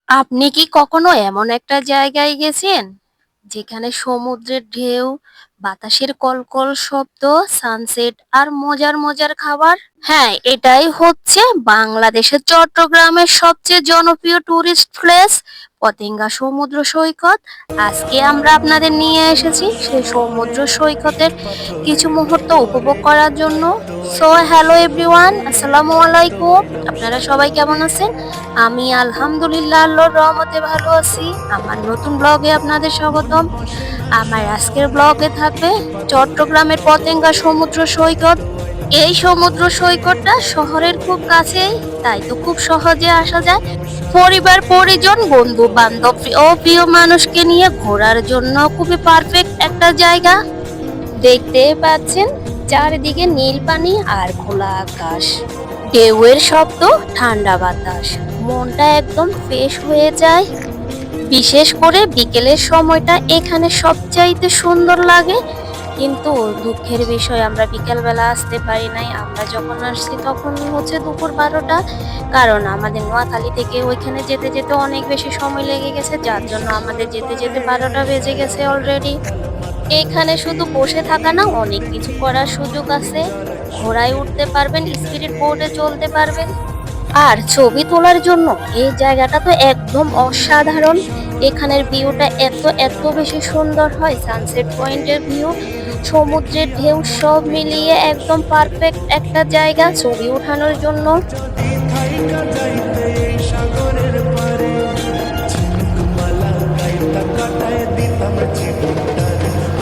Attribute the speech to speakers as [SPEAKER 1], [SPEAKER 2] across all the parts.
[SPEAKER 1] আপনি কি কখনো এমন একটা জায়গায় গেছেন যেখানে সমুদ্রের ঢেউ, বাতাসের কলকল শব্দ, সানসেট আর মজার মজার খাবার? হ্যাঁ, এটাই হচ্ছে বাংলাদেশের চট্টগ্রামের সবচেয়ে জনপ্রিয় টুরিস্ট প্লেস, পতেঙ্গা সমুদ্র সৈকত। আজকে আমরা আপনাদের নিয়ে এসেছি সেই সমুদ্র সৈকতের কিছু মুহূর্ত উপভোগ করার জন্য। সো হ্যালো এভরিওয়ান, আসসালামু আলাইকুম। আপনারা সবাই কেমন আছেন? আমি আলহামদুলিল্লাহ আল্লাহর রহমতে ভালো আছি। আমার নতুন ব্লগে আপনাদের স্বাগতম। আমার আজকের ব্লগে থাকবে চট্টগ্রামের পতেঙ্গা সমুদ্র সৈকত। এই সমুদ্র সৈকতটা শহরের খুব কাছেই, তাই তো খুব সহজে আসা যায়। পরিবার, পরিজন, বন্ধু বান্ধব ও প্রিয় মানুষকে নিয়ে ঘোরার জন্য খুবই পারফেক্ট একটা জায়গা। দেখতে পাচ্ছেন চারিদিকে নীল পানি আর খোলা আকাশ, ঢেউয়ের শব্দ, ঠান্ডা বাতাস, মনটা একদম ফ্রেশ হয়ে যায়। বিশেষ করে বিকেলের সময়টা এখানে সবচাইতে সুন্দর লাগে। কিন্তু দুঃখের বিষয়, আমরা বিকেলবেলা আসতে পারি নাই। আমরা যখন আসছি তখন হচ্ছে দুপুর 12টা, কারণ আমাদের নোয়াখালী থেকে ওইখানে যেতে যেতে অনেক বেশি সময় লেগে গেছে, যার জন্য আমাদের যেতে যেতে 12টা বেজে গেছে অলরেডি। এখানে শুধু বসে থাকা না, অনেক কিছু করার সুযোগ আছে। ঘোড়ায় উঠতে পারবেন, স্পিড বোর্ডে চলতে পারবেন। আর ছবি তোলার জন্য এই জায়গাটা তো একদম অসাধারণ। এখানের ভিউটা এত এত বেশি সুন্দর হয়, সানসেট পয়েন্টের ভিউ, সমুদ্রের ঢেউ সব মিলিয়ে একদম পারফেক্ট একটা জায়গা ছবি ওঠানোর জন্য।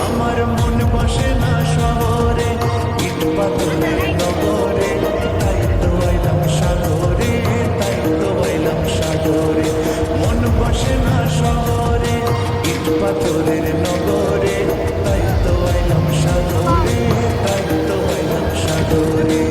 [SPEAKER 1] আমার মন বসে না শহরে, ইট পাথরের নগরে, তাই তো আইলাম সাগরে, তাই তো আইলাম সাগরে। মন বসে না শহরে, ইট পাথরের নগরে, তাই তো আইলাম সাগরে, তাই তো আইলাম সাগরে।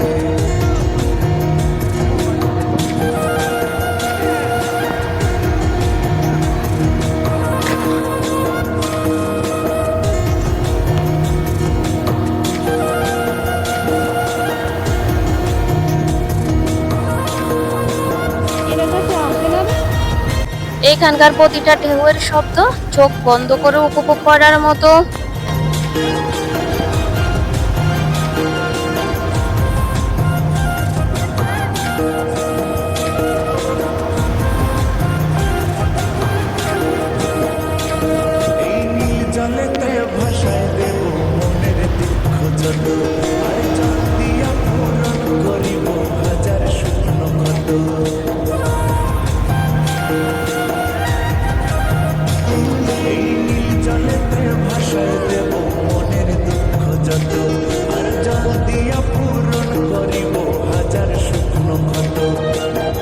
[SPEAKER 1] এখানকার প্রতিটা ঢেউয়ের শব্দ চোখ বন্ধ করে উপভোগ করার মতো।
[SPEAKER 2] এই নীল জলেতে ভাসায় দেব মনের দুঃখ যত, আর জল দিয়া পূরণ করিব হাজার শুকনো ক্ষত। এই নীল জলেতে ভাসায় দেব মনের দুঃখ যত, আর জল দিয়া পূরণ করিব হাজার শুকনো ক্ষত।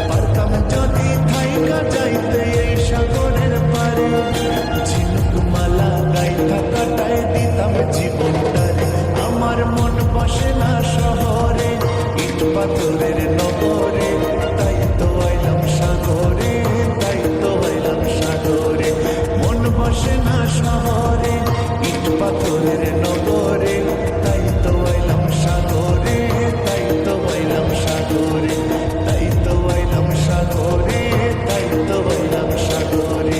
[SPEAKER 2] পারতাম যদি থাইকা যাইতে এই সাগরের পারে, ঝিনুক মালা গাইথা কাটায় দিতাম জীবনটারে। আমার মন বসে না শহরে, ইট পাথরের নগরে, তাই তো আইলাম সাগরে, তাই তো আইলাম সাগরে। মন বসে না শহরে, ইট পাথরের নগরে, তাই তো আইলাম সাগরে, তাই তো আইলাম সাগরে, তাই তো আইলাম সাগরে, তাই তো আইলাম সাগরে।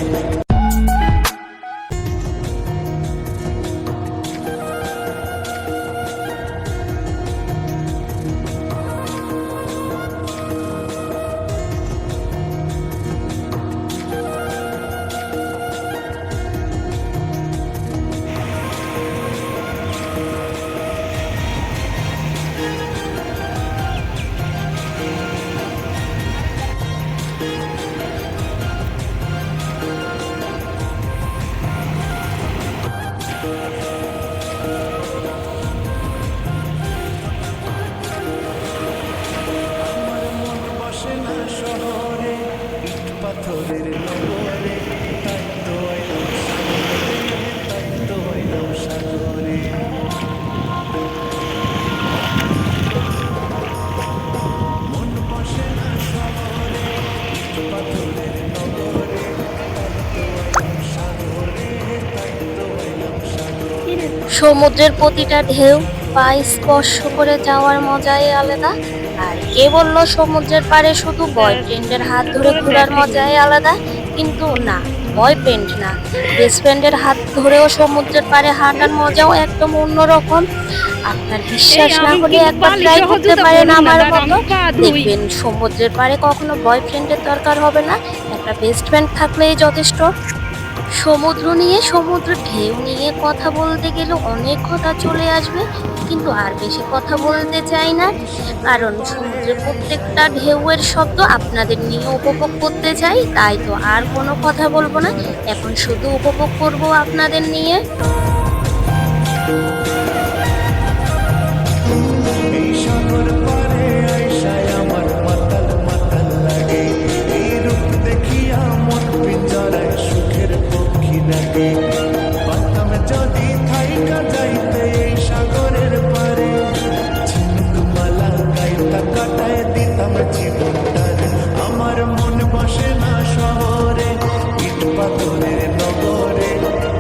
[SPEAKER 2] আমার মন বসে না শহরে, ইট পাথরের নগরে, তাই তো আইলাম সাগরে, তাই তো আইলাম সাগরে। মন বসে না শহরে, ইট পাথরের নগরে, তাই তো আইলাম সাগরে, তাই তো আইলাম সাগরে।
[SPEAKER 1] সমুদ্রের প্রতিটা ঢেউ পায়ে স্পর্শ করে যাওয়ার মজাই আলাদা। আর কে বললো সমুদ্রের পাড়ে শুধু বয়ফ্রেন্ডের হাত ধরে ঘোরার মজাই আলাদা? কিন্তু না, বয়ফ্রেন্ড না, বেস্ট ফ্রেন্ডের হাত ধরেও সমুদ্রের পাড়ে হাঁটার মজাও একদম অন্যরকম। আপনার বিশ্বাস না
[SPEAKER 3] আমি
[SPEAKER 1] হলে
[SPEAKER 3] কিন্তু
[SPEAKER 1] একবার
[SPEAKER 3] বালি
[SPEAKER 1] ট্রাই করতে
[SPEAKER 3] সহযোগিতা
[SPEAKER 1] পারেন
[SPEAKER 3] করুন না,
[SPEAKER 1] আমার
[SPEAKER 3] দাঁড়া,
[SPEAKER 1] মতো।
[SPEAKER 3] আমি পা ধুই।
[SPEAKER 1] দেখবেন সমুদ্রের পাড়ে কখনো বয়ফ্রেন্ডের দরকার হবে না, একটা বেস্ট ফ্রেন্ড থাকলেই যথেষ্ট। সমুদ্র নিয়ে, সমুদ্রের ঢেউ নিয়ে কথা বলতে গেলে অনেক কথা চলে আসবে, কিন্তু আর বেশি কথা বলতে চাই না, কারণ সমুদ্রের প্রত্যেকটা ঢেউয়ের শব্দ আপনাদের নিয়ে উপভোগ করতে চাই। তাই তো আর কোনো কথা বলবো না, এখন শুধু উপভোগ করব আপনাদের নিয়ে।
[SPEAKER 2] এই সাগর পারে আইসায় আমার মাতাল মাতাল লাগে, এই রূপ দেখিয়া মন পিঞ্জরায় সুখের পক্ষী ডাকে। পারতাম যদি থাইকা যাইতে এই সাগরের পারে, ঝিনুক মালা গাইতা কাটায় দিতাম জীবনটারে। আমার মন বসে না শহরে, ইট পাথরের নগরে,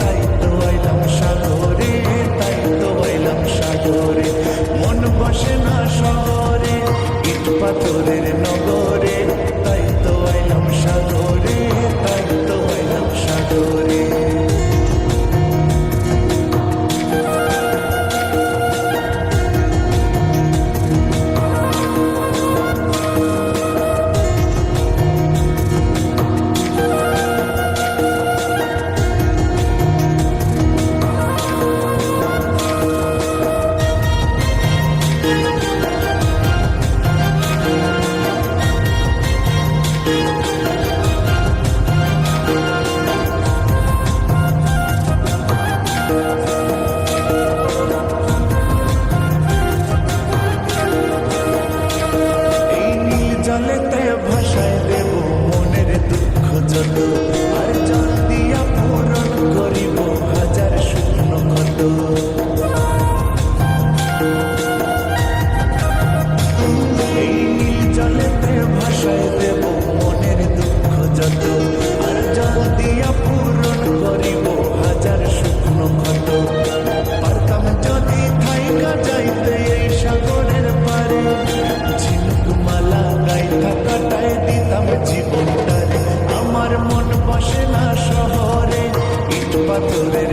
[SPEAKER 2] তাই তো আইলাম সাগরে, তাই তো আইলাম সাগরে। মন বসে না শহরে, ইট পাথরের নগরে, তাই তো আইলাম সাগরে, তাই তো আইলাম সাগরে। এই নীল জলেতে ভাসায় দেব মনের দুঃখ যত, আর জল দিয়া পূরণ করিব হাজার শুকনো ক্ষত। এই নীল জলেতে ভাসায় দেব মনের দুঃখ যত, আর জল দিয়া পূরণ করিব হাজার শুকনো ক্ষত। পারতাম যদি থাইকা যাইতে এই সাগরের পারে, ঝিনুক মালা গাইতা কাটায় দিতাম জীবনটারে। আমার মন বসে না শহরে, ইট পাথরের